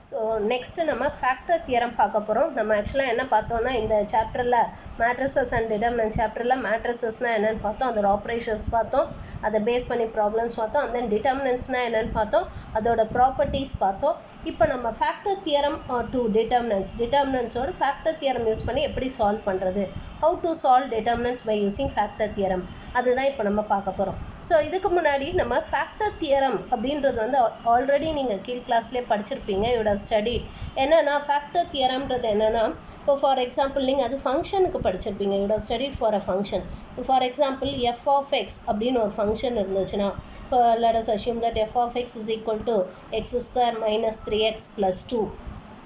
So next நம்ம factor theorem பார்க்க போறோம். நம்ம actually என்ன பார்த்தோம்னா இந்த சாப்டர்ல matrices and determinants சாப்டர்ல matricesனா என்னன்னு பார்த்தோம், அதோட operations பார்த்தோம், அதை பேஸ் பண்ணி ப்ராப்ளம்ஸ் பார்த்தோம், and then determinantsனா என்னன்னு பார்த்தோம், அதோட ப்ராப்பர்ட்டிஸ் பார்த்தோம். இப்போ நம்ம factor theorem to determinants ஓட factor theorem யூஸ் பண்ணி எப்படி சால்வ் பண்றது, how to solve determinants by using factor theorem, அதுதான் இப்போ நம்ம பார்க்க போறோம். ஸோ இதுக்கு முன்னாடி நம்ம factor theorem அப்படின்றது வந்து ஆல்ரெடி நீங்கள் கீழ் கிளாஸ்லேயே படிச்சிருப்பீங்க, யூ ஹவ் ஸ்டடிட். என்னன்னா factor theoremன்றது என்னன்னா, இப்போ ஃபார் எக்ஸாம்பிள் நீங்கள் அது ஃபங்க்ஷனுக்கு படிச்சிருப்பீங்க, you have studied for a function. For example f of x அப்படின்னு ஒரு ஃபங்க்ஷன் இருந்துச்சுன்னா, இப்போ let us assume that f of x is equal to x square minus 3x plus 2,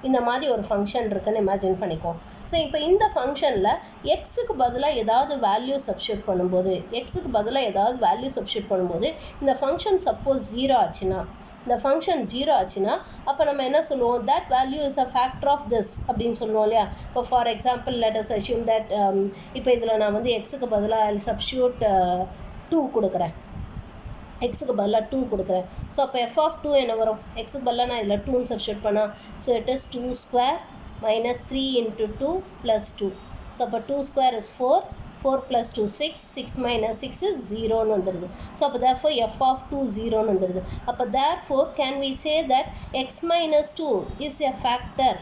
இந்த மாதிரி ஒரு ஃபங்க்ஷன் இருக்குன்னு இமேஜின் பண்ணிக்குவோம். ஸோ இப்போ இந்த ஃபங்க்ஷனில் எக்ஸுக்கு பதிலாக ஏதாவது வேல்யூ சப்ஸ்டியூட் பண்ணும்போது இந்த ஃபங்க்ஷன் சப்போஸ் ஜீரோ ஆச்சுன்னா அப்போ நம்ம என்ன சொல்லுவோம், that value is a factor of this அப்படின்னு சொல்லுவோம் இல்லையா. இப்போ for example let us assume that இப்போ இதில் நான் வந்து எக்ஸுக்கு பதிலாக I'll substitute 2 கொடுக்குறேன், எக்ஸுக்கு பதிலாக 2 கொடுக்குறேன். ஸோ அப்போ எஃப் ஆஃப் 2 என்ன வரும், எக்ஸுக்கு பதிலாக நான் இதில் 2 சப்ஸ்டியூட் பண்ணால், so it is 2 square minus 3 into 2 plus 2. So அப்போ 2 square is 4, 4 plus 2 6, 6 minus 6 is 0 னு வந்துருது. So அப்போ therefore f of 2 0 னு வந்துருது. அப்போ therefore can we say that x minus 2 is a factor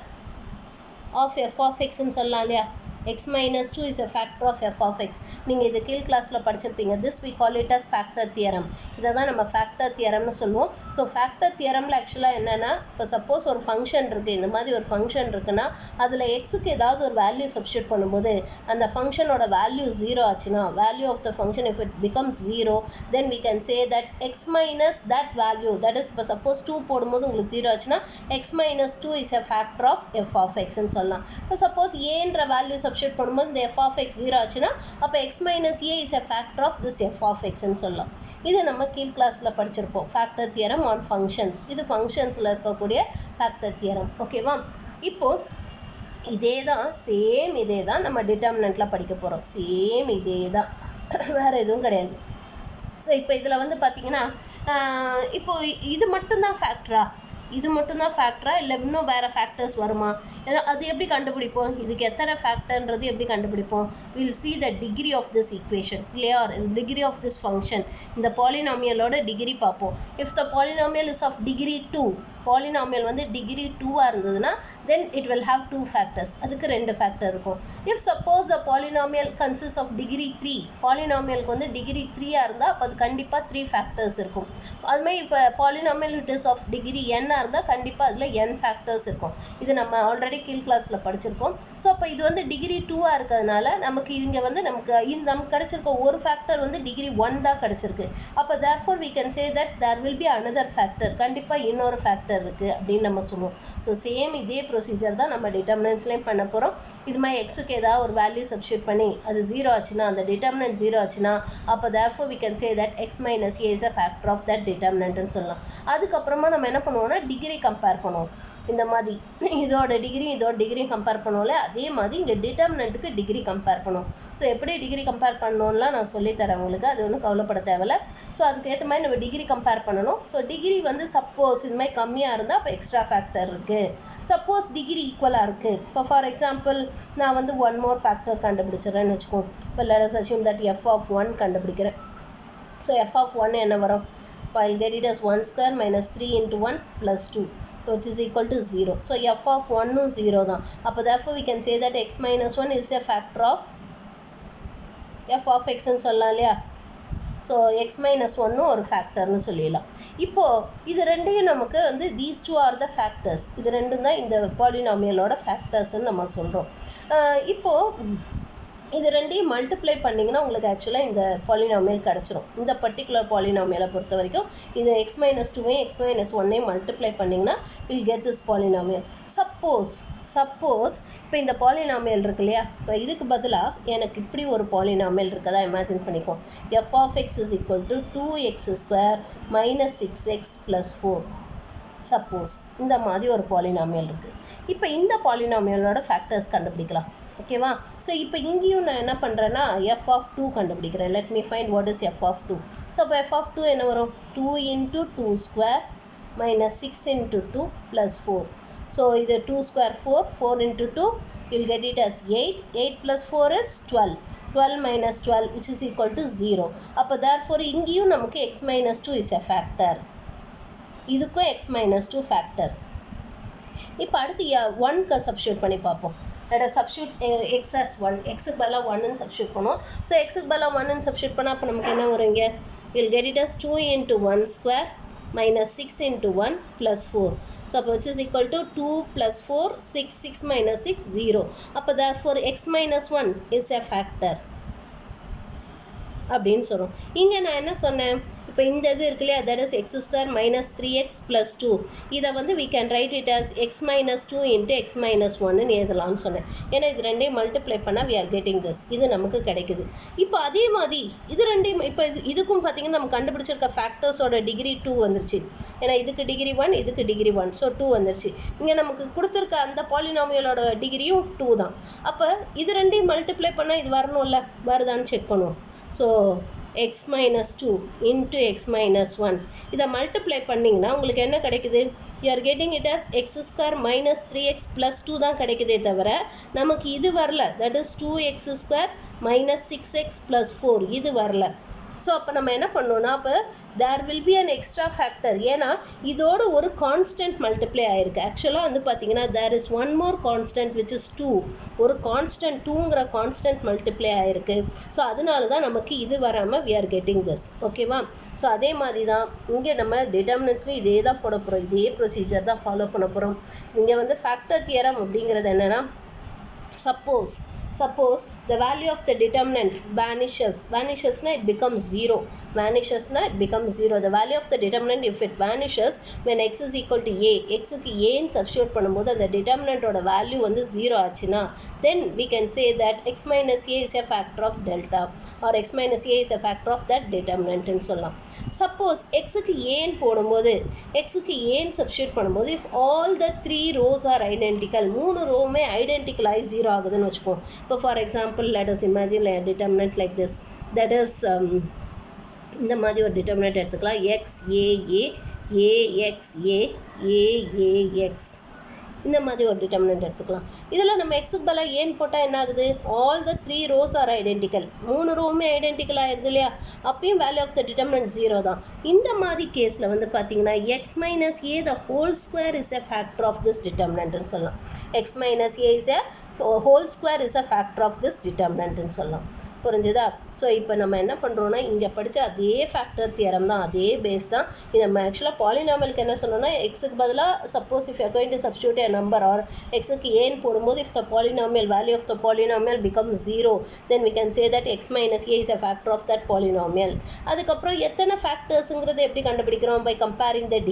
of f of x னு சொல்லலாம் இல்லையா. x minus 2 is a factor of f of x. நீங்கள் இது கீழ் கிளாஸில் படிச்சிருப்பீங்க. This we call it as factor theorem. இதை தான் நம்ம factor theoremனு சொல்லுவோம். ஸோ factor theoremல ஆக்சுவலாக என்னென்னா, இப்போ சப்போஸ் ஒரு ஃபங்க்ஷன் இருக்குது, இந்த மாதிரி ஒரு ஃபங்க்ஷன் இருக்குன்னா அதில் எக்ஸுக்கு ஏதாவது ஒரு வேல்யூ சப்ஸ்டியூட் பண்ணும்போது அந்த ஃபங்க்ஷனோட வேல்யூ ஜீரோ ஆச்சுன்னா, value of the function if it becomes 0, then we can say that x minus that value, that is இப்போ சப்போஸ் 2 போடும்போது உங்களுக்கு ஜீரோ ஆச்சுன்னா x minus 2 is a factor of f of x ன்னு சொல்லலாம். இப்போ suppose ஏன்ற value substitute பண்ணும்போது இந்த f of x 0 ஆச்சுன்னா அப்போ x minus a is a factor of this f of x ன்னு சொல்லலாம். இது நம்ம கீழ் கிளாஸில் படிச்சிருப்போம், factor theorem on functions. இது ஃபங்க்ஷன்ஸில் இருக்கக்கூடிய factor theorem. ஓகேவா. இப்போ இதே தான் நம்ம டிட்டர்மினண்ட்டில் படிக்க போகிறோம். சேம் இதே தான், வேறு எதுவும் கிடையாது. ஸோ இப்போ இதில் வந்து பார்த்தீங்கன்னா இப்போ இது மட்டும்தான் ஃபேக்டரா இல்லை இன்னும் வேறு ஃபேக்டர்ஸ் வருமா, ஏன்னா அது எப்படி கண்டுபிடிப்போம், இதுக்கு எத்தனை ஃபேக்டர்ன்றது எப்படி கண்டுபிடிப்போம். Will see the degree of this equation இல்லையா, degree of this function. இந்த பாலினாமியலோட டிகிரி பார்ப்போம். if the polynomial is of degree 2, polynomial வந்து டிகிரி 2ஆக இருந்ததுன்னா then it will have 2 factors, அதுக்கு 2 ஃபேக்டர் இருக்கும். if suppose the polynomial consists of degree 3, பாலினாமியலுக்கு வந்து degree 3ஆக இருந்தால் அப்போ அது கண்டிப்பாக 3 ஃபேக்டர்ஸ் இருக்கும். அதுமாதிரி இப்போ polynomial it is of degree n-ஆக இருந்தால் கண்டிப்பாக அதில் n ஃபேக்டர்ஸ் இருக்கும். இது நம்ம ஆல்ரெடி கீழ் கிளாஸில் படிச்சிருக்கோம். ஸோ அப்போ இது வந்து டிகிரி 2ஆக இருக்கிறதுனால நமக்கு இங்கே வந்து நமக்கு கிடைச்சிருக்க ஒரு ஃபேக்டர் வந்து டிகிரி 1 தான் கிடைச்சிருக்கு. அப்போ therefore we can say that there will be another factor, கண்டிப்பாக இன்னொரு ஃபேக்டர் இருக்குது அப்படின்னு நம்ம சொல்லுவோம். ஸோ சேம் இதே ப்ரொசீஜர் தான் நம்ம டிட்டர்மினன்ட்ஸ்லேயும் பண்ண போகிறோம். இது மாதிரி எக்ஸுக்கு ஏதாவது ஒரு வேல்யூ சப்ஸ்டியூட் பண்ணி அது 0 ஆச்சுன்னா, அந்த டிட்டர்மினன்ட் 0 ஆச்சுன்னா அப்போ therefore we can say that x minus a is a factor of that determinantன்னு சொல்லலாம். அதுக்கப்புறமா நம்ம என்ன பண்ணுவோம்னா டிகிரி கம்பேர் பண்ணுவோம். இந்த மாதிரி இதோட டிகிரியும் கம்பேர் பண்ணுவோம்ல, அதே மாதிரி இங்கே டிட்டர்மினண்ட்டுக்கு டிகிரி கம்பேர் பண்ணுவோம். ஸோ எப்படி டிகிரி கம்பேர் பண்ணணும்லாம் நான் சொல்லித்தரேன் உங்களுக்கு, அது ஒன்றும் கவலைப்பட தேவையில்ல. ஸோ அதுக்கேற்ற மாதிரி நம்ம டிகிரி கம்பேர் பண்ணணும். ஸோ டிகிரி வந்து சப்போஸ் இது மாதிரி கம்மியாக இருந்தால் அப்போ எக்ஸ்ட்ரா ஃபேக்டர் இருக்குது, சப்போஸ் டிகிரி ஈக்குவலாக இருக்குது. இப்போ ஃபார் எக்ஸாம்பிள் நான் வந்து 1 more ஃபேக்டர் கண்டுபிடிச்சிடறேன்னு வச்சுக்கோங்க. இப்போ let us assume that f of 1 கண்டுபிடிக்கிறேன். ஸோ f of 1 என்ன வரும், இப்போ I'll get it as 1 square minus 3 into 1 plus 2, which is equal to 0. So f of 1 is 0 தான். அப்போ therefore we can say that x minus 1 is a factor of f of x ன்னு சொல்லலாம் இல்லையா. So x minus 1 ஒரு ஃபேக்டர்னு சொல்லிடலாம். இப்போது இது ரெண்டையும் நமக்கு வந்து these two are the factors, இது ரெண்டும் தான் இந்த பாலினாமியலோட ஃபேக்டர்ஸ்ன்னு நம்ம சொல்கிறோம். இப்போது இது ரெண்டையும் மல்டிப்ளை பண்ணிங்கன்னா உங்களுக்கு ஆக்சுவலாக இந்த பாலினாமியல் கிடச்சிரும். இந்த பர்டிகுலர் பாலினாமியலை பொறுத்த வரைக்கும் இது x minus 2வையும் x minus 1ஐயும் மல்டிப்ளை பண்ணிங்கன்னா will get this polynomial. Suppose இப்போ இந்த பாலினாமியல் இருக்கு இல்லையா, இப்போ இதுக்கு பதிலாக எனக்கு இப்படி ஒரு பாலினாமியல் இருக்கதா imagine பண்ணிக்கோம். f of x is equal to 2x square minus 6x plus 4. Suppose இந்த மாதிரி ஒரு பாலினாமியல் இருக்குது. இப்போ இந்த பாலினாமியலோட ஃபேக்டர்ஸ் கண்டுபிடிக்கலாம். ஓகேவா. ஸோ இப்போ இங்கேயும் நான் என்ன பண்ணுறேன்னா f of 2 கண்டுபிடிக்கிறேன். let me find what is f of 2. So இப்போ f of 2 என்ன வரும், 2 into 2 square minus 6 into 2 plus 4. So இது 2 square 4, 4 into 2, you'll get it as 8, 8 plus 4 is 12, 12 minus 12 which is equal to 0. அப்போ therefore இங்கேயும் நமக்கு x minus 2 is a factor. இதுக்கும் x minus 2 factor. இப்போ அடுத்து 1 substitute பண்ணி பார்ப்போம். Let us substitute x as 1. x க்கு பதிலா 1 ன்னு substitute பண்ணுவோம். So x க்கு பதிலா 1 ன்னு substitute பண்ணா அப்போ நமக்கு என்ன வருங்க? We'll get it as 2 into 1 square minus 6 into 1 plus 4. So which is equal to 2 plus 4, 6, 6 minus 6, 0. அப்போ therefore x minus 1 is a factor. அப்படின்னு சொல்றோம். இங்க நான் என்ன சொன்னேன்? இப்போ இந்த இது இருக்கு இல்லையா, that is x square minus 3x plus 2. இதை வந்து we can write it as x minus 2 into x minus 1 ன்னு எழுதலாம்னு சொன்னேன். ஏன்னா இது ரெண்டையும் மல்டிப்ளை பண்ணா we are getting this. இது நமக்கு கிடைக்குது. இப்போ அதே மாதிரி இது ரெண்டையும் இப்போ இதுக்கும் பார்த்தீங்கன்னா நம்ம கண்டுபிடிச்சிருக்க ஃபேக்டர்ஸோட டிகிரி 2 வந்துருச்சு. ஏன்னா இதுக்கு டிகிரி 1, இதுக்கு டிகிரி 1, ஸோ 2 வந்துருச்சு. இங்கே நமக்கு கொடுத்துருக்க அந்த பாலினாமியலோட டிகிரியும் 2 தான். அப்போ இது ரெண்டையும் மல்டிப்ளை பண்ணால் இது வரணும்ல, வருதான்னு செக் பண்ணுவோம். So x minus 2 into x minus 1. இதை மல்டிப்ளை பண்ணிங்கன்னா உங்களுக்கு என்ன கிடைக்குது? You are getting it as x square minus 3x plus 2 தான் கிடைக்குதே தவிர நமக்கு இது வரல. That is 2x square minus 6x plus 4 இது வரல. ஸோ அப்போ நம்ம என்ன பண்ணோம்னா அப்போ there will be an extra factor. ஏன்னா இதோட ஒரு கான்ஸ்டன்ட் மல்டிப்ளை ஆயிருக்கு. ஆக்சுவலாக வந்து பார்த்தீங்கன்னா there is one more constant which is 2. ஒரு கான்ஸ்டன்ட் 2ங்கிற கான்ஸ்டன்ட் மல்டிப்ளை ஆயிருக்கு. ஸோ அதனால தான் நமக்கு இது வராமல் we are getting this. ஓகேவா? ஸோ அதே மாதிரி தான் இங்கே நம்ம டிட்டர்மினன்ட்ஸ்லையும் இதே தான் போட போகிறோம். இதே ப்ரொசீஜர் தான் ஃபாலோ பண்ண போகிறோம். இங்கே வந்து ஃபேக்டர் தியரம் அப்படிங்கிறது என்னென்னா, suppose the value of the determinant vanishes na it becomes 0. Vanishes na it becomes 0. The value of the determinant if it vanishes when x is equal to a, x க்கு a ன்னு substitute பண்ணும்போது அந்த determinant ஓட value வந்து 0 ஆச்சுனா then we can say that x minus a is a factor of delta or x minus a is a factor of that determinant ன்னு சொல்லலாம். Suppose x க்கு a ன்னு போடும்போது x க்கு a ன்னு substitute பண்ணும்போது if all the 3 rows are identical, 3 ரோவுமே identical ஆகி 0 ஆகுதுன்னு வச்சுப்போம். இப்போ for example let us imagine a determinant like this. That is இந்த மாதிரி ஒரு determinant எடுத்துக்கலாம். x a a a x a a a x இந்த மாதிரி ஒரு determinant எடுத்துக்கலாம். இதில் நம்ம x க்கு பதிலாக ஏன்னு போட்டால் என்ன ஆகுது? all the 3 rows are identical. 3 ரோவுமே identical ஆயிருது இல்லையா? அப்பயும் வேல்யூ ஆஃப் த டிட்டர்மினன்ட் 0 தான். இந்த மாதிரி கேஸில் வந்து பார்த்தீங்கன்னா x minus a the whole square is a factor of this determinant ன்னு சொல்லலாம். x minus a is a whole square is a factor of this determinant ன்னு சொல்லலாம். புரிஞ்சுதா? ஸோ இப்போ நம்ம என்ன பண்ணுறோம்னா இங்கே படித்த அதே ஃபேக்டர் தியரம் தான், அதே பேஸ் தான். இது நம்ம ஆக்சுவலாக பாலினாமியலுக்கு என்ன சொன்னோம்னா எக்ஸுக்கு பதிலாக suppose if you going to substitute a number or எக்ஸுக்கு ஏன்னு போடும்போது if the polynomial value of the polynomial becomes 0 then we can say that x minus a is a factor of that polynomial. அதுக்கப்புறம் எத்தனை ஃபேக்டர்ஸுங்கிறது எப்படி கண்டுபிடிக்கிறோம்? by comparing the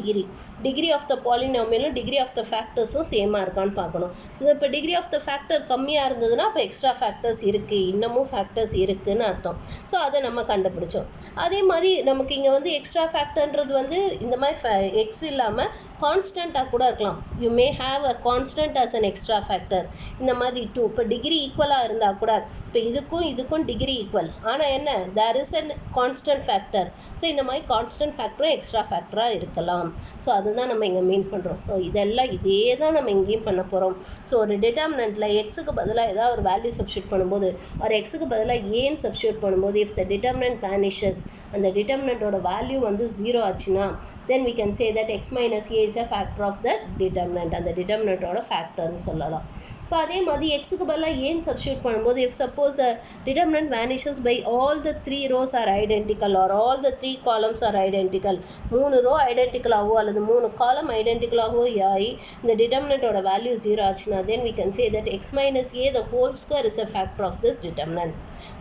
degree of the polynomial degree of the factorsம் சேமாக இருக்கான்னு பார்க்கணும். So இப்போ degree of the factor கம்மியாக இருந்ததுன்னா அப்போ எக்ஸ்ட்ரா ஃபேக்டர்ஸ் இருக்குது, இன்னமும் ஃபேக்டர்ஸ் இருக்குன்னு அர்த்தம். ஸோ அதை நம்ம கண்டுபிடிச்சோம். அதே மாதிரி நமக்கு இங்கே வந்து எக்ஸ்ட்ரா ஃபேக்டர்ன்றது வந்து இந்த மாதிரி எக்ஸ் இல்லாமல் கான்ஸ்டண்ட்டாக கூட இருக்கலாம். You may have a constant as an extra factor. இந்த மாதிரி 2 இப்போ டிகிரி ஈக்குவலாக இருந்தால் கூட இப்போ இதுக்கும் டிகிரி ஈக்குவல், ஆனால் என்ன there is an constant factor. So இந்த மாதிரி கான்ஸ்டன்ட் ஃபேக்டரும் எக்ஸ்ட்ரா ஃபேக்டராக இருக்கலாம். ஸோ அதுதான் நம்ம இங்கே மீன் பண்ணுறோம். ஸோ இதெல்லாம் இதே தான் நம்ம இங்கேயும் பண்ண போகிறோம். ஸோ ஒரு டிட்டர்மினன்ட்டில் எக்ஸுக்கு பதிலாக ஏதாவது ஒரு வேல்யூ சப்ஸ்டியூட் பண்ணும்போது ஒரு எக்ஸுக்கு பதிலாக ஏன்னு சப்ஸ்டியூட் பண்ணும்போது if the determinant vanishes அந்த determinantோட வேல்யூ வந்து 0 ஆச்சுன்னா then we can say that x minus a is a factor of the determinant. அந்த determinantோட ஃபேக்டர்னு சொல்லலாம். இப்போ அதே மாதிரி எக்ஸுக்கு பதிலாக ஏன் சப்ஸ்டியூட் பண்ணும்போது if suppose a determinant vanishes by all the 3 rows are identical or all the 3 columns are identical, 3 row identical ஆகவோ அல்லது 3 காலம் ஐடென்டிக்கல் ஆகவோ ஆகி இந்த determinantோட வேல்யூ 0 ஆச்சுன்னா then we can say that x minus a the whole square is a factor of this determinant.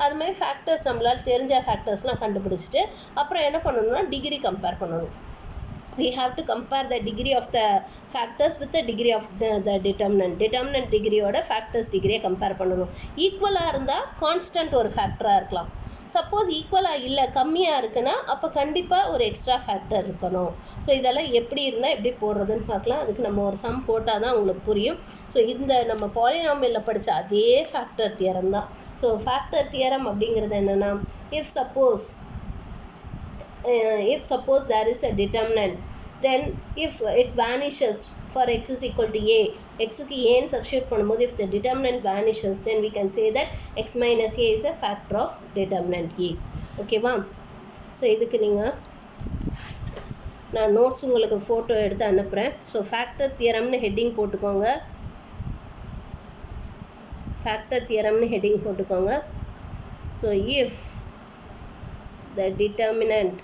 அது மாதிரி factors நம்மளால் தெரிஞ்ச ஃபேக்டர்ஸ்லாம் கண்டுபிடிச்சிட்டு அப்புறம் என்ன பண்ணணும்னா டிகிரி கம்பேர் பண்ணணும். we have to compare the degree of the factors with the degree of the determinant டிகிரியோட ஃபேக்டர்ஸ் டிகிரியை கம்பேர் பண்ணணும். ஈக்குவலாக இருந்தால் கான்ஸ்டன்ட் ஒரு ஃபேக்டராக இருக்கலாம். சப்போஸ் ஈக்குவலாக இல்லை கம்மியாக இருக்குன்னா அப்போ கண்டிப்பாக ஒரு எக்ஸ்ட்ரா ஃபேக்டர் இருக்கணும். ஸோ இதெல்லாம் எப்படி இருந்தால் எப்படி போடுறதுன்னு பார்க்கலாம். அதுக்கு நம்ம ஒரு சம் போட்டால் தான் உங்களுக்கு புரியும். ஸோ இந்த நம்ம பாலினாமியலில் படித்த அதே ஃபேக்டர் தியரம் தான். ஸோ ஃபேக்டர் தியரம் அப்படிங்கிறது என்னென்னா if suppose there is a determinant then if it vanishes for x is equal to a, x க்கு a ன்னு substitute பண்ணும்போது if the determinant vanishes, then we can say that x minus a is a factor of determinant a. ஓகேவா? So இதுக்கு நீங்கள் நான் notes உங்களுக்கு photo எடுத்து அனுப்புகிறேன். ஸோ ஃபேக்டர் தியரம்னு ஹெட்டிங் போட்டுக்கோங்க. ஃபேக்டர் தியரம்னு ஹெட்டிங் போட்டுக்கோங்க. So if the determinant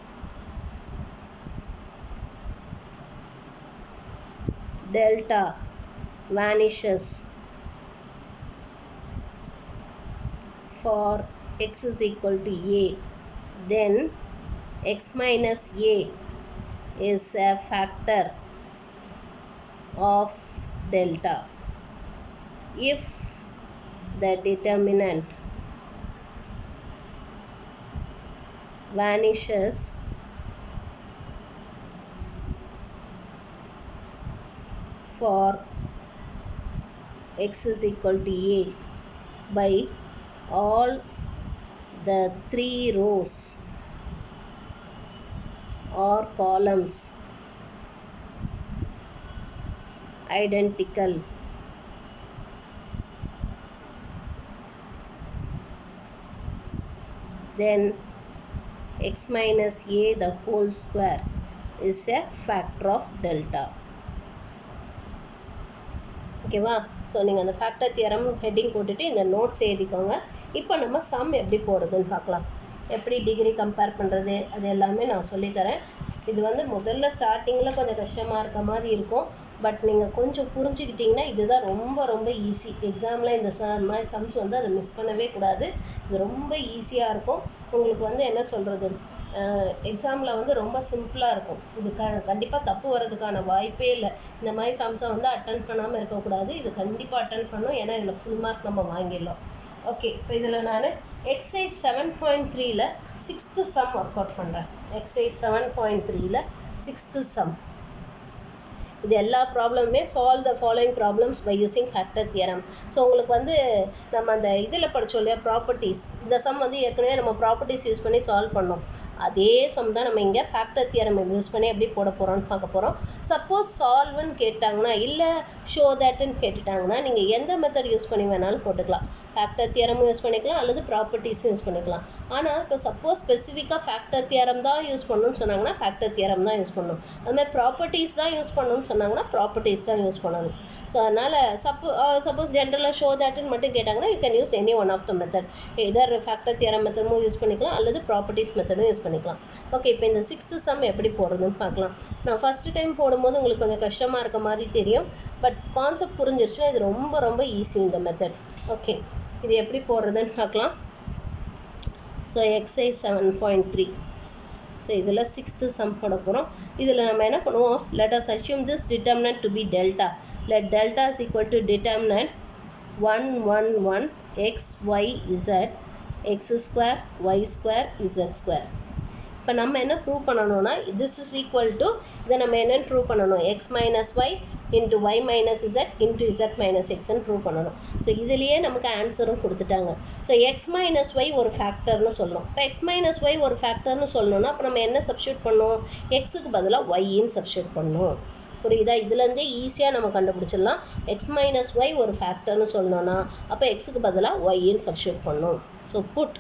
delta vanishes for x is equal to a, then x minus a is a factor of delta. If the determinant vanishes for x is equal to a by all the 3 rows or columns identical, then x minus a the whole square is a factor of delta. ஓகேவா? So நீங்கள் அந்த factor theorem heading போட்டுட்டு இந்த notes எழுதிக்கோங்க. இப்போ நம்ம some எப்படி போடுறதுன்னு பார்க்கலாம். எப்படி டிகிரி கம்பேர் பண்ணுறது அது எல்லாமே நான் சொல்லித்தரேன். இது வந்து முதல்ல ஸ்டார்டிங்கில் கொஞ்சம் கஷ்டமாக இருக்க மாதிரி இருக்கும். பட் நீங்கள் கொஞ்சம் புரிஞ்சுக்கிட்டிங்கன்னா இதுதான் ரொம்ப ரொம்ப ஈஸி. எக்ஸாமில் இந்த மாதிரி சம்ஸ் வந்து அதை மிஸ் பண்ணவே கூடாது. இது ரொம்ப ஈஸியாக இருக்கும். உங்களுக்கு வந்து என்ன சொல்கிறது, எக்ஸாமில் வந்து ரொம்ப சிம்பிளாக இருக்கும். இது கண்டிப்பாக தப்பு வர்றதுக்கான வாய்ப்பே இல்லை. இந்த மாதிரி சம்ஸை வந்து அட்டன் பண்ணாமல் இருக்கக்கூடாது. இது கண்டிப்பாக அட்டன் பண்ணும். ஏன்னா இதில் ஃபுல் மார்க் நம்ம வாங்கிடலாம். ஓகே, இப்போ இதில் நான் எக்ஸசைஸ் 7.3ல் 6th சம் ஒர்க் அவுட் பண்ணுறேன். எக்ஸசைஸ் 7.3ல் 6th சம். இது எல்லா ப்ராப்ளமுமே solve the following problems by using factor theorem. So உங்களுக்கு வந்து நம்ம அந்த இதில் படித்தோம் இல்லையா, ப்ராப்பர்ட்டிஸ். இந்த சம் வந்து ஏற்கனவே நம்ம ப்ராப்பர்ட்டிஸ் யூஸ் பண்ணி சால்வ் பண்ணோம். அதே சம் தான் நம்ம இங்கே ஃபேக்டர் தியரம் யூஸ் பண்ணி எப்படி போட போகிறோம்னு பார்க்க போகிறோம். சப்போஸ் சால்வ்னு கேட்டாங்கன்னா இல்லை ஷோ தட்னு கேட்டுட்டாங்கன்னா நீங்கள் எந்த மெத்தட் யூஸ் பண்ணி வேணாலும் போட்டுக்கலாம். ஃபேக்டர் தியரமும் யூஸ் பண்ணிக்கலாம் அல்லது ப்ராப்பர்ட்டிஸும் யூஸ் பண்ணிக்கலாம். ஆனால் இப்போ சப்போஸ் ஸ்பெசிஃபிக்காக ஃபேக்டர் தியரம் தான் யூஸ் பண்ணணும்னு சொன்னாங்கன்னா ஃபேக்டர் தியரம் தான் யூஸ் பண்ணணும். அதுமாதிரி ப்ராப்பர்ட்டிஸ் தான் யூஸ் பண்ணணும்னு சொன்னாங்கன்னா ப்ராப்பர்ட்டிஸ் தான் யூஸ் பண்ணணும். ஸோ அதனால் சப்போஸ் ஜென்ரலாக ஷோ தட்னு மட்டும் கேட்டாங்கன்னா you can use any one of the method. Either factor theorem மெத்தடும் யூஸ் பண்ணிக்கலாம் அல்லது ப்ராப்பர்ட்டிஸ் மெத்தடும் யூஸ் பண்ணிக்கலாம். ஓகே, இப்போ இந்த 6th சம் எப்படி போடுறதுன்னு பார்க்கலாம். நான் ஃபஸ்ட்டு டைம் போடும்போது உங்களுக்கு கொஞ்சம் கஷ்டமாக இருக்க மாதிரி தெரியும். பட் கான்செப்ட் புரிஞ்சிருச்சுன்னா இது ரொம்ப ரொம்ப ஈஸி இந்த மெத்தட். ஓகே, இது எப்படி போடுறதுன்னு பார்க்கலாம். So exercise 7.3. ஸோ இதில் 6th சம் போட போகிறோம். இதில் நம்ம என்ன பண்ணுவோம், let us assume this determinant to be delta. Let delta is equal to determinant 1 1 1 x y z x square y square z square. இப்போ நம்ம என்ன ப்ரூவ் பண்ணணும்னா this is equal to இதை நம்ம என்னன்னு ப்ரூவ் பண்ணணும், x minus y into y minus z into z minus x ன்னு prove பண்ணணும். ஸோ இதுலேயே நமக்கு ஆன்சரும் கொடுத்துட்டாங்க. ஸோ x minus y ஒரு ஃபேக்டர்னு சொல்லணும். இப்போ x minus y ஒரு ஃபேக்டர்னு சொல்லணும்னா அப்போ நம்ம என்ன சப்ஸ்டியூட் பண்ணணும், எக்ஸுக்கு பதிலாக ஒய்ன்னு சப்ஸ்டியூட் பண்ணணும். புரியுதா? இதுலேருந்தே ஈஸியாக நம்ம கண்டுபிடிச்சிடலாம். எக்ஸ் மைனஸ் ஒய் ஒரு ஃபேக்டர்னு சொல்லணும்னா அப்போ எக்ஸுக்கு பதிலாக ஒய்ன்னு சப்ஸ்டியூட் பண்ணணும். So put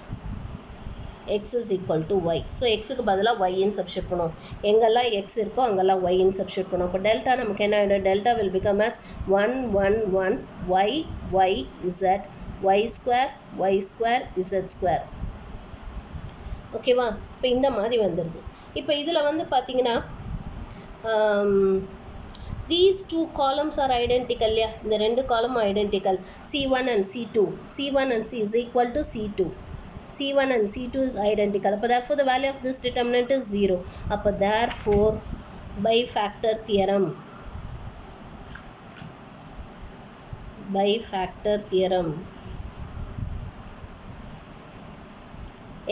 x is equal to y. So எக்ஸுக்கு பதிலாக ஒய்ன்னு சப்ஸ்டியூட் பண்ணுவோம். எங்கெல்லாம் எக்ஸ் இருக்கோ அங்கெல்லாம் ஒய்ன்னு சப்ஸ்டியூட் பண்ணுவோம். இப்போ டெல்டா நமக்கு என்ன ஆகிடும், delta will become as 1 1 1 y y z y square z square. ஓகேவா? இப்போ இந்த மாதிரி வந்துடுது. இப்போ இதில் வந்து பார்த்தீங்கன்னா these two columns are identical. Yeah, இந்த ரெண்டு column identical. C1 and C2. C1 and C is equal to C2. C1 and C2 is identical. அப்போ therefore the value of this determinant is 0. அப்போ therefore by factor theorem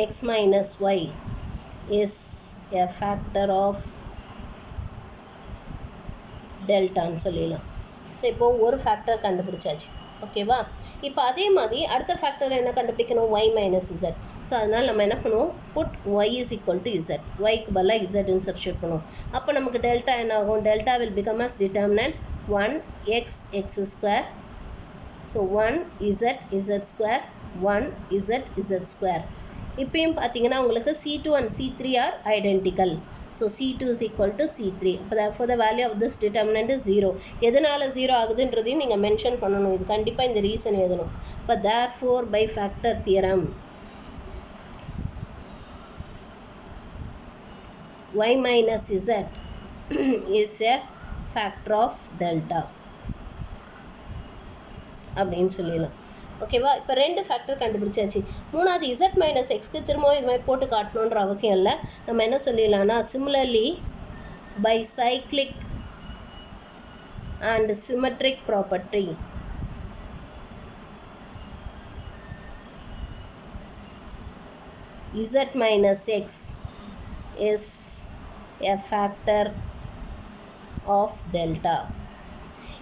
x minus y is a factor of டெல்டான்னு சொல்லிடலாம். So இப்போது ஒரு factor கண்டுபிடிச்சாச்சு. ஓகேவா? இப்போ அதே மாதிரி அடுத்த ஃபேக்டர் என்ன கண்டுபிடிக்கணும்? y minus z. ஸோ அதனால் நம்ம என்ன பண்ணுவோம்? put y is equal to z. yக்கு பதிலாக zன்னு சப்ஸ்டியூட் பண்ணுவோம். அப்போ நமக்கு டெல்டா என்ன ஆகும்? Delta will become as determinant 1x x square. So 1z z square 1z z square. இப்பயும் பார்த்தீங்கன்னா உங்களுக்கு C2 and C3 are identical. So C2 is equal to C3. Therefore the value of this determinant is 0. எதனால 0 ஆகுதுன்றதையும் நீங்கள் mention பண்ணணும். இது கண்டிப்பாக இந்த reason எழுதணும். But therefore by factor theorem y minus z is a factor of delta அப்படின்னு சொல்லிடலாம். ஓகேவா? இப்போ ரெண்டு ஃபேக்டர் கண்டுபிடிச்சாச்சு. மூணாவது z மைனஸ் எக்ஸ்க்கு திரும்பவும் இது மாதிரி போட்டு காட்டணுன்ற அவசியம் இல்லை. நம்ம என்ன சொல்லிடலாம்னா similarly by cyclic and symmetric property z minus x is a factor of delta.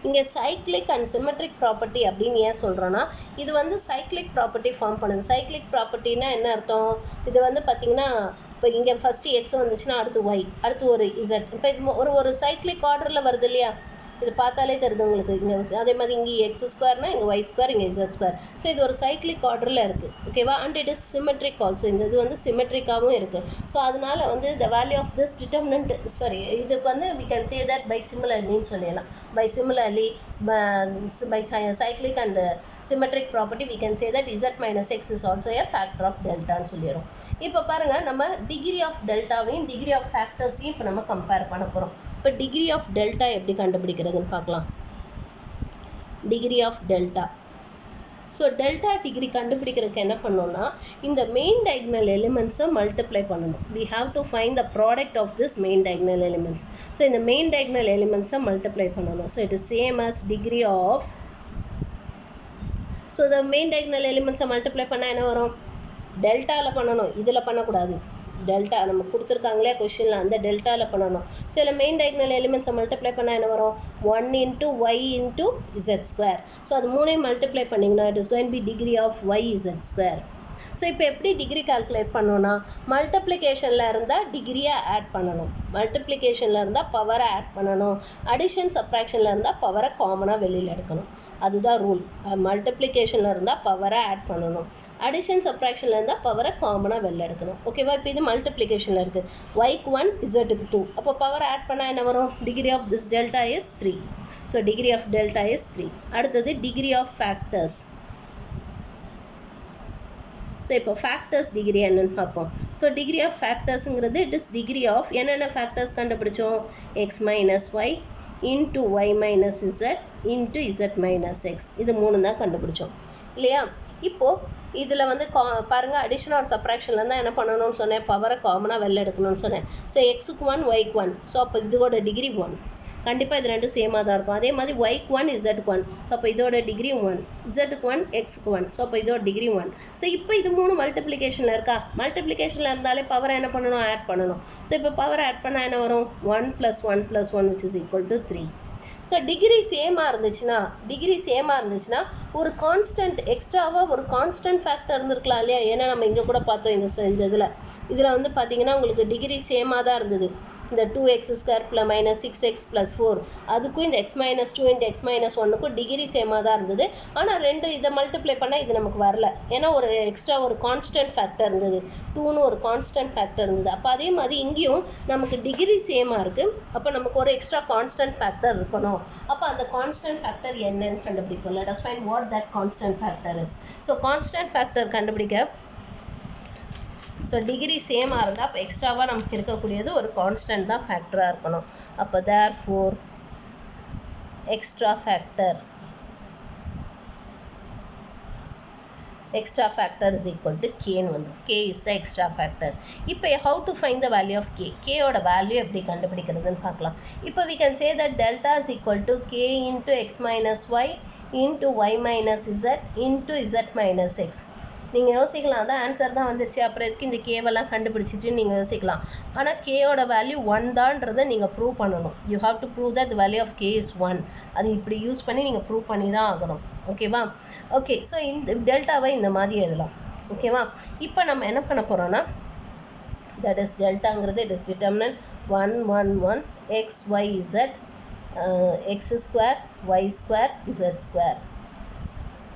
இங்கே சைக்ளிக் அண்ட் சிமெட்ரிக் ப்ராப்பர்ட்டி அப்படின்னு ஏன் சொல்கிறோன்னா இது வந்து சைக்ளிக் ப்ராப்பர்ட்டி ஃபார்ம் பண்ணுது. சைக்ளிக் ப்ராப்பர்ட்டினா என்ன அர்த்தம்? இது வந்து பார்த்திங்கன்னா இப்போ இங்கே ஃபஸ்ட்டு எக்ஸ் வந்துச்சுன்னா அடுத்து ஒய், அடுத்து ஒரு இசட். இப்போ இது ஒரு சைக்ளிக் ஆர்டரில் வருது இல்லையா? இது பார்த்தாலே தெரியுது உங்களுக்கு. இங்கே அதே மாதிரி இங்கே எக்ஸ் ஸ்கொயர்னா இங்கே ஒய் ஸ்கொயர், இங்கே இசட் ஸ்கொயர். ஸோ இது ஒரு சைக்ளிக் ஆர்டரில் இருக்குது. ஓகேவா? And it is symmetric also. இந்த இது வந்து சிமெட்ரிக்காகவும் இருக்குது. ஸோ அதனால் வந்து the value of this determinant இதுக்கு வந்து we can say that by சிமிலர்லின்னு சொல்லலாம். By similarly by cyclic and symmetric property we can say that z minus x is also a factor of delta ன்னு சொல்லிடுறோம். இப்போ பாருங்க நம்ம டிகிரி ஆஃப் டெல்டாவையும் டிகிரி ஆஃப் ஃபேக்டர்ஸையும் இப்போ நம்ம கம்பேர் பண்ண போகிறோம். இப்போ டிகிரி ஆஃப் டெல்டா எப்படி கண்டுபிடிக்கிறதுன்னு பார்க்கலாம். Degree of delta. So delta degree கண்டுபிடிக்கிறதுக்கு என்ன பண்ணோம்னா இந்த மெயின் diagonal எலிமெண்ட்ஸை மல்டிப்ளை பண்ணணும். we have to find the product of this main diagonal elements. So இந்த மெயின் diagonal எலிமெண்ட்ஸை மல்டிப்ளை பண்ணணும். So it is same as degree of. So the main diagonal எலிமெண்ட்ஸை மல்டிப்ளை பண்ணால் என்ன வரும்? டெல்டாவில் பண்ணணும், இதில் பண்ணக்கூடாது. டெல்டா நம்ம கொடுத்துருக்காங்களே கொஷினில் அந்த டெல்டாவில் பண்ணணும். ஸோ இதில் மெயின் diagonal எலிமெண்ட்ஸை மல்டிப்ளை பண்ணால் என்ன வரும்? 1 into y into z square. So அது மூணையும் மல்டிப்ளை பண்ணிங்கன்னா it is going be degree of y z square. So இப்போ எப்படி டிகிரி கால்குலேட் பண்ணோன்னா மல்டிப்ளிகேஷனில் இருந்தால் டிகிரியை ஆட் பண்ணணும், மல்டிப்ளிகேஷனில் இருந்தால் பவரை ஆட் பண்ணணும், அடிஷன் சப்ராக்ஷனில் இருந்தால் பவரை காமனாக வெளியில் எடுக்கணும். அதுதான் ரூல். மல்டிப்ளிகேஷனில் இருந்தால் பவரை ஆட் பண்ணணும், அடிஷன் சப்ராக்ஷனில் இருந்தால் பவரை காமனாக வெளில எடுக்கணும். ஓகேவா? இப்போ இது மல்டிப்ளிகேஷனில் இருக்குது. ஒய்க்கு 1 இசட்டுக்கு 2. அப்போ பவரை ஆட் பண்ணால் என்ன வரும்? Degree of this delta is 3. So degree of delta is 3. அடுத்தது டிகிரி ஆஃப் ஃபேக்டர்ஸ். ஸோ இப்போ ஃபேக்டர்ஸ் டிகிரி என்னன்னு பார்ப்போம். ஸோ டிகிரி ஆஃப் ஃபேக்டர்ஸுங்கிறது இட் இஸ் டிகிரி ஆஃப் என்னென்ன ஃபேக்டர்ஸ் கண்டுபிடிச்சோம்? X minus y into y minus z into z minus x. இது மூணு தான் கண்டுபிடிச்சோம் இல்லையா? இப்போது இதில் வந்து பாருங்கள் அடிஷன் ஆர் சப்ராக்ஷனில் இருந்தால் என்ன பண்ணணும்னு சொன்னேன்? பவரை காமனாக வெளில எடுக்கணும்னு சொன்னேன். ஸோ எக்ஸுக்கு 1 ஒய்க்கு 1. ஸோ அப்போ இதோட டிகிரி 1. கண்டிப்பாக இது ரெண்டும் சேமாக தான் இருக்கும். அதே மாதிரி ஒய்க்கு 1 இசட்டுக்கு 1. ஸோ அப்போ இதோட டிகிரி 1. இசட்டுக்கு 1 எக்ஸுக்கு 1. ஸோ அப்போ இதோட டிகிரி 1. ஸோ இப்போ இது மூணு மல்டிப்ளிகேஷனில் இருக்கா? மல்டிப்ளிகேஷனில் இருந்தாலே பவரை என்ன பண்ணணும்? ஆட் பண்ணணும். ஸோ இப்போ பவரை ஆட் பண்ணால் என்ன வரும்? 1 + 1 + 1 which is equal to 3. So degree சேமாக இருந்துச்சுன்னா ஒரு கான்ஸ்டன்ட் எக்ஸ்ட்ராவாக ஒரு கான்ஸ்டன்ட் ஃபேக்டர் இருந்திருக்கலாம் இல்லையா? ஏன்னா நம்ம இங்கே கூட பார்த்தோம் இந்த இதில் வந்து பார்த்தீங்கன்னா உங்களுக்கு டிகிரி சேமாக தான் இருந்தது. இந்த 2x ஸ்கொயர் + -6x + 4 அதுக்கும் இந்த x - 2 × x - 1க்கும் டிகிரி சேமாக தான் இருந்தது. ஆனால் ரெண்டு இதை மல்டிப்ளை பண்ணால் இது நமக்கு வரல. ஏன்னா ஒரு எக்ஸ்ட்ரா ஒரு கான்ஸ்டன்ட் ஃபேக்டர் இருந்தது, 2ன்னு ஒரு கான்ஸ்டன்ட் ஃபேக்டர் இருந்தது. அப்போ அதே மாதிரி இங்கேயும் நமக்கு டிகிரி சேமாக இருக்குது. அப்போ நமக்கு ஒரு எக்ஸ்ட்ரா கான்ஸ்டன்ட் ஃபேக்டர் இருக்கணும். அப்போ அந்த கான்ஸ்டன்ட் ஃபேக்டர் என்னன்னு கண்டுபிடிப்போம். let us find what that constant factor is. So constant factor கண்டுபிடிக்க ஸோ டிகிரி சேமாக இருந்தால் அப்போ எக்ஸ்ட்ராவாக நமக்கு இருக்கக்கூடியது ஒரு கான்ஸ்டன்ட் தான் ஃபேக்டராக இருக்கணும். அப்போ therefore extra factor is equal to k ன்னு வந்து k is the extra factor. இப்போ how to find the value of k? k ஓட வேல்யூ எப்படி கண்டுபிடிக்கிறதுன்னு பார்க்கலாம். இப்போ we can say that delta is equal to k into x minus y into y minus z into z minus x. நீங்கள் யோசிக்கலாம் அதான் answer தான் வந்துருச்சு அப்புறம் எதுக்கு இந்த கேவெல்லாம் கண்டுபிடிச்சிட்டு நீங்கள் யோசிக்கலாம். ஆனால் கேயோட வேல்யூ 1 தான்றதை நீங்கள் ப்ரூவ் பண்ணணும். You have to prove that the value of k is 1. அது இப்படி யூஸ் பண்ணி நீங்கள் ப்ரூவ் பண்ணி தான் ஆகணும். ஓகேவா? ஓகே, ஸோ இந்த டெல்டாவை இந்த மாதிரி எழுதலாம். ஓகேவா? இப்போ நம்ம என்ன பண்ண போகிறோம்னா that is deltaங்கிறது it is determinant 1 1 1 x y z x square y square z square.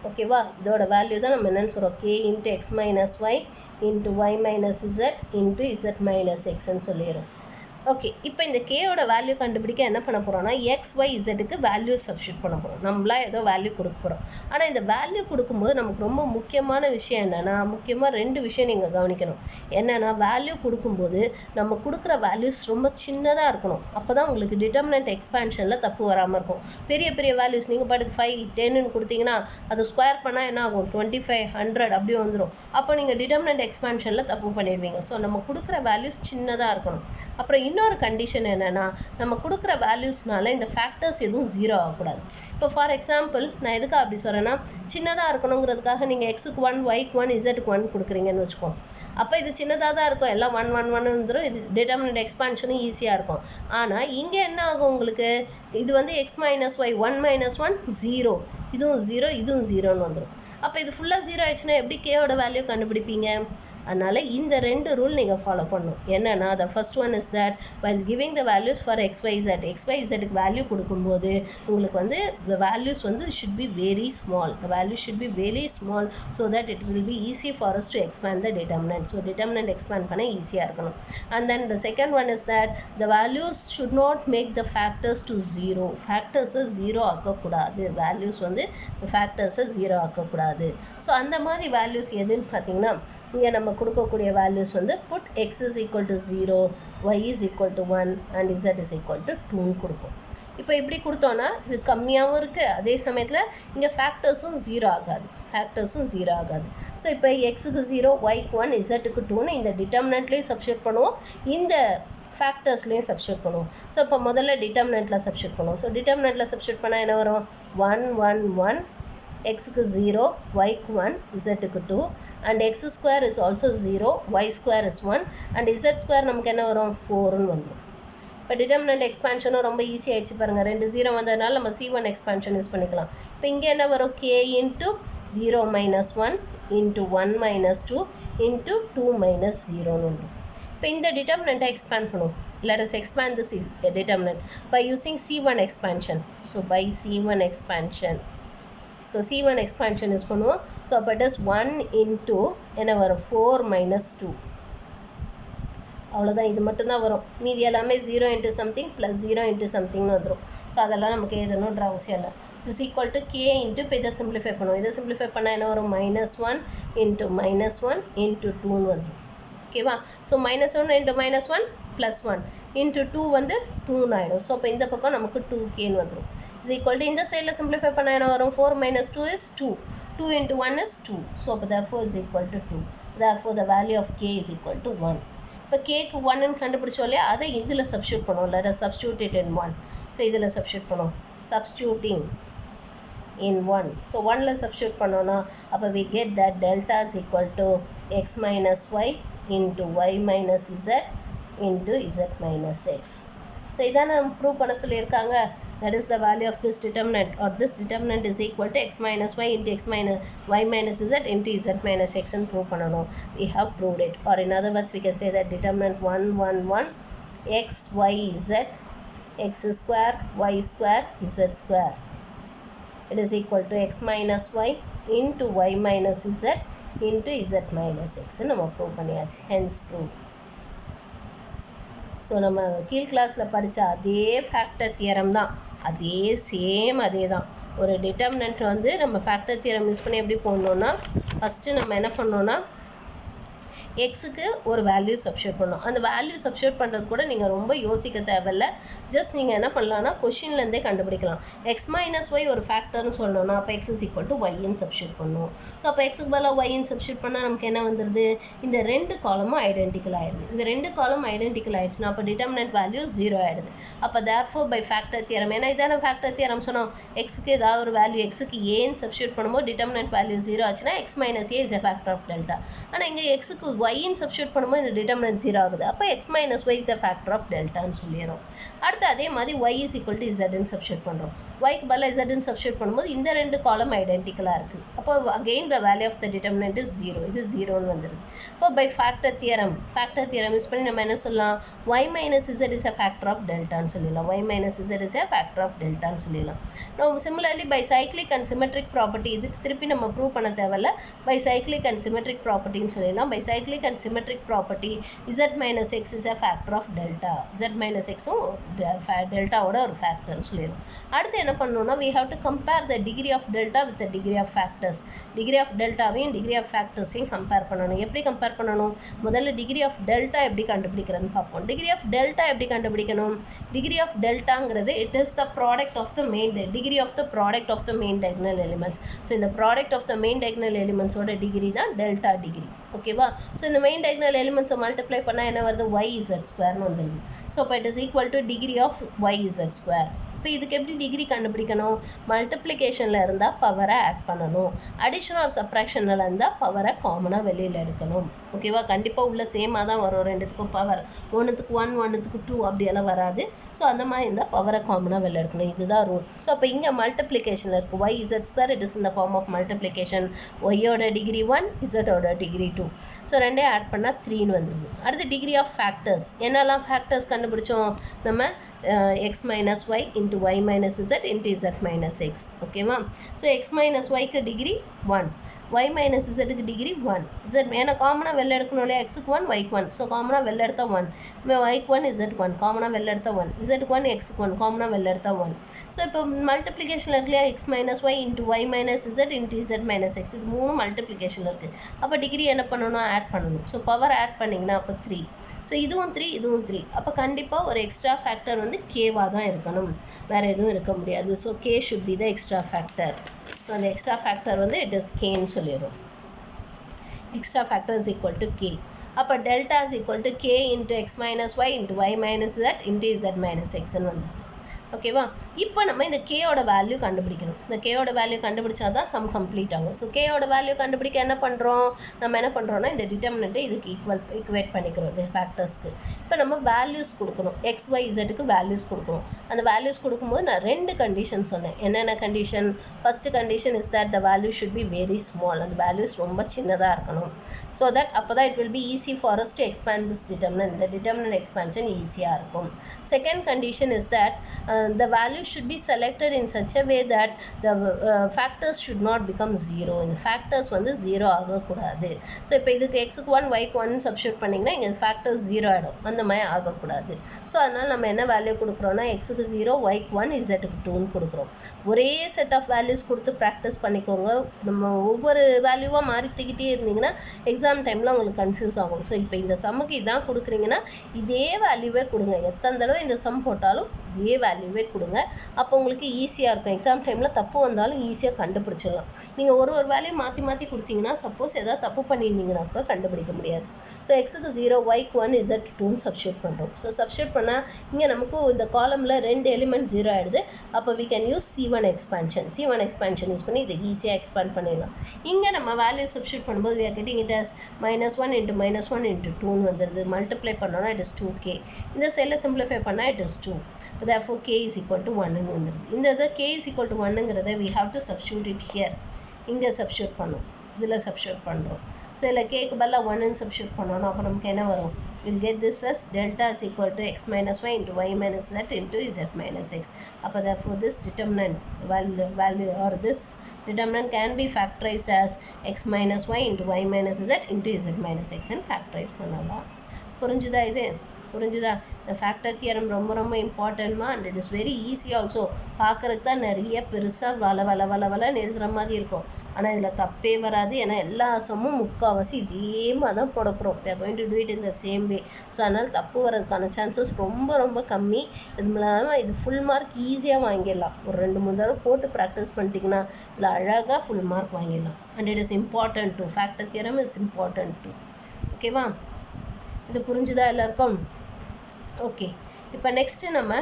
ஓகேவா? இதோட வேல்யூ தான் நம்ம என்னன்னு சொல்கிறோம், k into x minus y into y minus z into z minus x ன்னு சொல்லிடுறோம். ஓகே, இப்போ இந்த கேயோட வேல்யூ கண்டுபிடிக்க என்ன பண்ண போகிறோம்னா எக்ஸ் ஒய் இசட்டுக்கு வேல்யூ சப்ஸ்டியூட் பண்ண போகிறோம். நம்மளா ஏதோ வேல்யூ கொடுக்க போகிறோம். ஆனால் இந்த வேல்யூ கொடுக்கும்போது நமக்கு ரொம்ப முக்கியமான விஷயம் என்னென்னா, முக்கியமாக 2 விஷயம் நீங்கள் கவனிக்கணும். என்னென்னா, வேல்யூ கொடுக்கும்போது நம்ம கொடுக்குற வேல்யூஸ் ரொம்ப சின்னதாக இருக்கணும். அப்போ தான் உங்களுக்கு டிட்டர்மினன்ட் எக்ஸ்பான்ஷனில் தப்பு வராமல் இருக்கும். பெரிய பெரிய வேல்யூஸ் நீங்கள் பாட்டுக்கு 5 10ன்னு கொடுத்தீங்கன்னா அதை ஸ்கொயர் பண்ணால் என்ன ஆகும், 25 100 அப்படியே வந்துடும். அப்போ நீங்கள் டிட்டர்மினன்ட் எக்ஸ்பான்ஷனில் தப்பு பண்ணிடுவீங்க. ஸோ நம்ம கொடுக்குற வேல்யூஸ் சின்னதாக இருக்கணும். அப்புறம் இன்னொரு கண்டிஷன் என்னென்னா, நம்ம கொடுக்குற வேல்யூஸ்னால இந்த ஃபேக்டர்ஸ் எதுவும் 0 ஆகக்கூடாது. இப்போ ஃபார் எக்ஸாம்பிள் நான் எதுக்கு அப்படி சொல்கிறேன்னா, சின்னதாக இருக்கணுங்கிறதுக்காக நீங்கள் எக்ஸுக்கு 1 ஒய்க்கு 1 இசட்டுக்கு 1 கொடுக்குறீங்கன்னு வச்சுக்கோம். அப்போ இது சின்னதாக தான் இருக்கும், எல்லாம் 1 1 1 வந்துடும். இது டிட்டர்மினன்ட் எக்ஸ்பான்ஷனும் ஈஸியாக இருக்கும். ஆனால் இங்கே என்ன ஆகும் உங்களுக்கு, இது வந்து எக்ஸ் மைனஸ் ஒய் 1 மைனஸ் 1 0, இதுவும் 0 இதுவும் 0ன்னு வந்துடும். அப்போ இது ஃபுல்லாக 0 ஆயிடுச்சுன்னா எப்படி கேயோட வேல்யூ கண்டுபிடிப்பீங்க? அதனால் இந்த 2 ரூல் நீங்கள் ஃபாலோ பண்ணணும். என்னென்னா, the first one is that while giving the values for x y z க்கு வேல்யூ கொடுக்கும்போது உங்களுக்கு வந்து the values வந்து should be very small. The value should be very small so that it will be easy for us to expand the determinant. So determinant expand பண்ண ஈஸியாக இருக்கணும். And then the second one is that the values should not make the factors to 0. ஃபேக்டர்ஸை 0 ஆக்கக்கூடாது. Values வந்து ஃபேக்டர்ஸை 0 ஆக்கக்கூடாது. So அந்த மாதிரி values எதுன்னு பார்த்தீங்கன்னா, இங்கே நம்ம கொடுக்கக்கூடிய வேல்யூஸ் வந்து put x is equal to 0, y is equal to 1 and z is equal to 2ன்னு கொடுப்போம். இப்போ இப்படி கொடுத்தோன்னா இது கம்மியாகவும் இருக்குது, அதே சமயத்தில் இங்கே ஃபேக்டர்ஸும் 0 ஆகாது. ஸோ இப்போ எக்ஸுக்கு 0, ஒய்க்கு 1, இசட்டுக்கு 2ன்னு இந்த டிட்டர்மினன்ட்லேயும் சப்ஸ்டியூட் பண்ணுவோம், இந்த ஃபேக்டர்ஸ்லேயும் சப்ஸ்டியூட் பண்ணுவோம். ஸோ இப்போ முதல்ல டிட்டர்மினன்ட்டில் சப்ஸ்டியூட் பண்ணுவோம். ஸோ டிட்டர்மினன்ட்டில் சப்ஸ்டியூட் பண்ணால் என்ன வரும், 1 1 1 xக்கு 0, yக்கு 1, zக்கு 2 and x square is also 0, y square is 1 and z square நமக்கு என்ன வரும், 4ன்னு வந்துடும். இப்போ டிட்டர்மினன்ட் எக்ஸ்பான்ஷனும் ரொம்ப ஈஸி ஆயிடுச்சு பாருங்கள். 2 0 வந்ததுனால நம்ம C1 எக்ஸ்பான்ஷன் யூஸ் பண்ணிக்கலாம். இப்போ இங்கே என்ன வரும், k into 0 minus 1 into 1 minus 2 into 2 minus 0ன்னு வந்துடும். இப்போ இந்த டிட்டர்மினன்ட்டை எக்ஸ்பேண்ட் பண்ணுவோம். Let us expand this determinant by using C1 expansion. So by C1 expansion. So C1 expansion is பண்ணுவோம். So அப்போ it is 1 into என்ன வரும், 4 minus 2. அவ்வளோதான், இது மட்டும்தான் வரும். மீதி எல்லாமே 0 into something plus 0 into somethingனு வந்துடும். ஸோ அதெல்லாம் நமக்கு எழுதணுன்ற அவசியம் இல்லை. This is equal to k into இப்போ இதை சிம்பிளிஃபை பண்ணுவோம். இதை சிம்பிளிஃபை பண்ணால் என்ன வரும், -1 into -1 into 2ன்னு வந்துடும். ஓகேவா? ஸோ -1 into -1 plus 1 into 2 வந்து 2ன்னு ஆகிடும். ஸோ அப்போ இந்த பக்கம் நமக்கு 2kன்னு வந்துடும். Is equal to இந்த சைடில் சிம்பிளிஃபை பண்ணால் என்ன வரும், 4 minus 2 is 2. 2 into 1 is 2. So therefore is equal to 2. Therefore the value of k is equal to 1. இப்போ கேக்கு 1ன்னு கண்டுபிடிச்சோம் இல்லையா, அதை இதில் சப்ஸ்டியூட் பண்ணுவோம். Let us substitute it in 1. So இதில் சப்ஸ்டியூட் பண்ணுவோம். Substituting in 1. So 1ல சப்ஸ்டியூட் பண்ணோன்னா அப்போ we get that delta is equal to x minus y into y minus z into z minus x. So இதான் நம்ம prove பண்ண சொல்லியிருக்காங்க. That is the value of this determinant, or this determinant is equal to x minus y into y minus z into z minus x and prove பண்ணணும். We have proved it. Or in other words we can say that determinant 1 1 1 x y z x square y square z square, it is equal to x minus y into y minus z into z minus x நம்ம prove பண்ணியாச்சு. Hence proved. So நம்ம கீழ் கிளாஸில் படித்த அதே factor theorem தான், அதே தான். ஒரு டிட்டர்மினன்ட் வந்து நம்ம ஃபேக்டர் தியரம் யூஸ் பண்ணி எப்படி போடணுன்னா, ஃபஸ்ட்டு நம்ம என்ன பண்ணோன்னா எக்ஸுக்கு ஒரு வேல்யூ சப்ஸ்டியூட் பண்ணணும். அந்த வேல்யூ சப்ஸ்டியூட் பண்ணுறது கூட நீங்கள் ரொம்ப யோசிக்க தேவையில்ல. ஜஸ்ட் நீங்கள் என்ன பண்ணலாம்னா கொஷின்லேருந்தே கண்டுபிடிக்கலாம். எக்ஸ் மைனஸ் ஒய் ஒரு ஃபேக்டர்னு சொல்லணும்னா அப்போ எக்ஸ் இஸ் ஈக்குவல் டு ஒய்ன்னு சப்ஸ்டியூட் பண்ணணும். ஸோ அப்போ எக்ஸுக்கு பதிலாக ஒய்ன்னு சப்ஸ்டியூட் பண்ணால் நமக்கு என்ன வந்துடுது? இந்த ரெண்டு காலமும் ஐடென்டிக்கல் ஆயிடுது. இந்த ரெண்டு காலம் ஐடென்டிக்கல் ஆயிடுச்சுன்னா அப்போ டிட்டர்மினன்ட் வேல்யூ 0 ஆயிடுது. அப்போ தேர்ஃபோர் பை ஃபேக்டர் தியரம், ஏன்னா இதான ஃபேக்டர் தியரம் சொன்னோம், எக்ஸுக்கு ஏதாவது ஒரு வேல்யூ எக்ஸுக்கு ஏன்னு சப்ஸ்டியூட் பண்ணும்போது டிட்டர்மினன்ட் வேல்யூ 0 ஆச்சுன்னா x minus a is a factor of delta. ஆனால் இங்கே எக்ஸுக்கு ஒய்ன்னு சப்ஸ்டியூட் பண்ணும்போது இந்த டிட்டர்மினன்ட் 0 ஆகுது. அப்போ x minus y is a factor of டெல்டான்னு சொல்லிடுறோம். அடுத்து அதே மாதிரி y இஸ் ஈக்குவல் டு இசட்னு சப்ஸ்டியூட் பண்ணுறோம். ஒய்க்கு பதிலாக இசட்னு சப்ஸ்டியூட் பண்ணும்போது இந்த ரெண்டு காலம் ஐடென்டிக்கலாக இருக்குது. அப்போ again the value of the determinant is 0. இது 0ன்னு வந்துடுது. இப்போ பை ஃபேக்டர் தியரம் யூஸ் பண்ணி நம்ம என்ன சொல்லலாம்? y minus z is a factor of டெல்டான்னு சொல்லிடலாம். y minus z is a factor of டெல்டான்னு சொல்லிடலாம். Similarly by cyclic and symmetric property, இதுக்கு திருப்பி நம்ம ப்ரூவ் பண்ண தேவையில்ல. பை சைக்ளிக் அண்ட் சிமெட்ரிக் ப்ராப்பர்ட்டின்னு சொல்லிடலாம். By cyclic and symmetric property z minus x is a factor of delta. z minus எக்ஸும் டெல்டாவோட ஒரு ஃபேக்டர்னு சொல்லிடும். அடுத்து என்ன பண்ணணும்னா we have to compare the degree of delta with the degree of factors. degree of deltaவையும் degree of factorsையும் compare பண்ணணும். எப்படி கம்பேர் பண்ணணும்? முதல்ல degree of delta எப்படி கண்டுபிடிக்கிறதுன்னு பார்ப்போம். degree of delta எப்படி கண்டுபிடிக்கணும்? degree of deltaங்கிறது it is the product of the main degree of the product of the main diagonal elements. so இந்த product of the main diagonal elements ஓட degree தான் delta degree. ஓகேவா? So இந்த main diagonal elements மல்டிப்ளை பண்ணால் என்ன வருது? yz² வந்துடுது. ஸோ இப்போ it is equal to degree of yz². இப்போ இதுக்கு எப்படி டிகிரி கண்டுபிடிக்கணும்? மல்டிப்ளிகேஷனில் இருந்தால் பவரை ஆட் பண்ணணும், அடிஷன் ஆர் சப்ராக்ஷனில் இருந்தால் பவரை காமனாக வெளியில் எடுக்கணும். ஓகேவா? கண்டிப்பாக உள்ள சேமாக தான் வரும் ரெண்டுத்துக்கும் பவர். ஒன்றுத்துக்கு 1 ஒன்றுத்துக்கு 2 அப்படியெல்லாம் வராது. ஸோ அந்த மாதிரி இருந்தால் பவரை காமனாக வெளியில் எடுக்கணும். இதுதான் ரூல். ஸோ அப்போ இங்கே மல்டிப்ளிகேஷனில் இருக்குது yz². இட் இஸ் இந்த ஃபார்ம் ஆஃப் மல்டிப்ளிகேஷன். ஒய்யோட டிகிரி 1, இசட்டோட டிகிரி 2. ஸோ ரெண்டே ஆட் பண்ணால் 3ன்னு வந்துடுது. அடுத்து டிகிரி ஆஃப் ஃபேக்டர்ஸ். என்னெல்லாம் ஃபேக்டர்ஸ் கண்டுபிடிச்சோம் நம்ம? x minus y into y minus z into z minus x. ஓகேவா? ஸோ x minus yக்கு டிகிரி 1, y minus zக்கு டிகிரி 1. z ஏன்னா காமனாக வெளில எடுக்கணும் இல்லையா? xக்கு 1 yக்கு 1. ஸோ காமனாக வெளில எடுத்தா 1, yக்கு 1 zக்கு 1, காமனாக வெளில எடுத்தா 1, zக்கு 1 xக்கு 1, காமனாக வெளில எடுத்தா 1. ஸோ இப்போ மல்டிப்ளிகேஷனில் இருக்கு இல்லையா? x minus y into y minus z into z minus x. இது 3 மல்டிப்ளிகேஷனில் இருக்குது. அப்போ டிகிரி என்ன பண்ணணும்? ஆட் பண்ணணும். ஸோ பவர் ஆட் பண்ணிங்கன்னா அப்போ 3. ஸோ இதுவும் 3, இதுவும் 3. அப்போ கண்டிப்பாக ஒரு எக்ஸ்ட்ரா ஃபேக்டர் வந்து கேவாக தான் இருக்கணும், வேறு எதுவும் இருக்க முடியாது. So k should be the extra factor. So அந்த எக்ஸ்ட்ரா ஃபேக்டர் வந்து இட் இஸ் கேன்னு சொல்லிடும். Extra factor is equal to k. அப்போ delta is equal to k into x minus y into y minus z into z minus எக்ஸ்ன்னு வந்து. ஓகேவா? இப்போ நம்ம இந்த கேயோட வேல்யூ கண்டுபிடிக்கணும். இந்த கேயோட வேல்யூ கண்டுபிடிச்சா தான் சம் கம்ப்ளீட் ஆகும். ஸோ கேயோட வேல்யூ கண்டுபிடிக்க என்ன பண்ணுறோம்? நம்ம என்ன பண்ணுறோம்னா இந்த டிட்டர்மினண்ட்டை இதுக்கு ஈக்குவேட் பண்ணிக்கிறோம் இந்த ஃபேக்டர்ஸ்க்கு. இப்போ நம்ம வேல்யூஸ் கொடுக்கணும். எக்ஸ் ஒய் இசட்டுக்கு வேல்யூஸ் கொடுக்கணும். அந்த வேல்யூஸ் கொடுக்கும்போது நான் 2 கண்டிஷன் சொன்னேன். என்னென்ன condition? First condition is that the value should be very small. அந்த வேல்யூஸ் ரொம்ப சின்னதாக இருக்கணும். ஸோ தட் அப்போ தான் it will be easy for us to expand this determinant. இந்த டிட்டர்மினன்ட் எக்ஸ்பான்ஷன் ஈஸியாக இருக்கும். Second condition is that the value should be selected in such a way that the factors should not become 0. இந்த factors வந்து 0 ஆகக்கூடாது. So இப்போ இதுக்கு எக்ஸுக்கு 1 ஒய்க்கு 1 சப்ஸ்டியூட் பண்ணிங்கன்னா இங்கே ஃபேக்டர்ஸ் 0 ஆகிடும். அந்த மாதிரி ஆகக்கூடாது. ஸோ அதனால் நம்ம என்ன வேல்யூ கொடுக்குறோன்னா எக்ஸுக்கு 0, ஒய்க்கு 1, இசட்டுக்கு 2ன்னு கொடுக்குறோம். ஒரே செட் ஆஃப் வேல்யூஸ் கொடுத்து ப்ராக்டிஸ் பண்ணிக்கோங்க. நம்ம ஒவ்வொரு வேல்யூவாக மாற்றிக்கிட்டே இருந்தீங்கன்னா எக்ஸாம் டைமில் உங்களுக்கு கன்ஃபியூஸ் ஆகும். ஸோ இப்போ இந்த சம்முக்கு இதான் கொடுக்குறீங்கன்னா இதே வேல்யூவே கொடுங்க. எத்தனை தடவை இந்த சம் போட்டாலும் இதே வேல்யூவே கொடுங்க. அப்போ உங்களுக்கு ஈஸியாக இருக்கும். எக்ஸாம் டைமில் தப்பு வந்தாலும் ஈஸியாக கண்டுபிடிச்சிடலாம். நீங்கள் ஒரு வேல்யூ மாற்றி மாற்றி கொடுத்தீங்கன்னா சப்போஸ் ஏதாவது தப்பு பண்ணியிருந்தீங்கன்னா கூட கண்டுபிடிக்க முடியாது. ஸோ எக்ஸுக்கு 0, ஒய்க்கு 1, இசட் 2ன்னு சப்ஸ்டியூட் பண்ணுறோம். ஸோ சப்ஸ்டியூட் பண்ணால் இங்கே நமக்கு இந்த காலமில் 2 எலிமெண்ட் 0 ஆகிடுது. அப்போ we can use C1 expansion. C1 expansion use பண்ணி இதை ஈஸியாக எக்ஸ்பேண்ட் பண்ணிடலாம். இங்கே நம்ம வேல்யூ சப்ஸ்டியூட் பண்ணும்போது we are getting it as -1 into -1 into 2ன்னு வந்துடுது. மல்டிப்ளை பண்ணோன்னா it is 2k. இந்த செல்லை சிம்பிளிஃபை பண்ணால் it is 2. therefore k is equal to 1 ன்னு வந்துடுது. இந்த இதை k is equal to 1ங்கிறத we have to substitute it here. இங்கே சப்ஸ்டியூட் பண்ணோம், இதில் சப்ஸ்டியூட் பண்ணுறோம். ஸோ இதில் கேக்கு பதிலாக 1ன்னு சப்ஸ்டியூட் பண்ணோன்னா அப்போ நமக்கு என்ன வரும்? we'll get this as delta is equal to x minus y into y minus z into z minus x. அப்போ therefore this determinant value or this determinant can be factorized as x minus y into y minus z into z minus x and factorize பண்ணலாம். புரிஞ்சுதா இது? புரிஞ்சுதா? இந்த factor theorem ரொம்ப ரொம்ப இம்பார்ட்டன்ட்மா and it is very easy also. பார்க்கறதுக்கு தான் நிறைய பெருசாக வளன்னு எழுதுகிற மாதிரி இருக்கும், ஆனால் இதில் தப்பே வராது. ஏன்னா எல்லா சம்மும் முக்கால்வாசி இதே மாதிரி தான் போட போகிறோம். we are going to do it in the same way. So அதனால் தப்பு வர்றதுக்கான சான்சஸ் ரொம்ப ரொம்ப கம்மி. இது இல்லாமல் இது ஃபுல் மார்க் ஈஸியாக வாங்கிடலாம். ஒரு 2-3 தடவை போட்டு ப்ராக்டிஸ் பண்ணிட்டீங்கன்னா இதில் அழகாக ஃபுல் மார்க் வாங்கிடலாம். And it is important to factor theorem is important to. ஓகேவா? இது புரிஞ்சுதா எல்லாருக்கும்? ஓகே, இப்போ நெக்ஸ்ட்டு நம்ம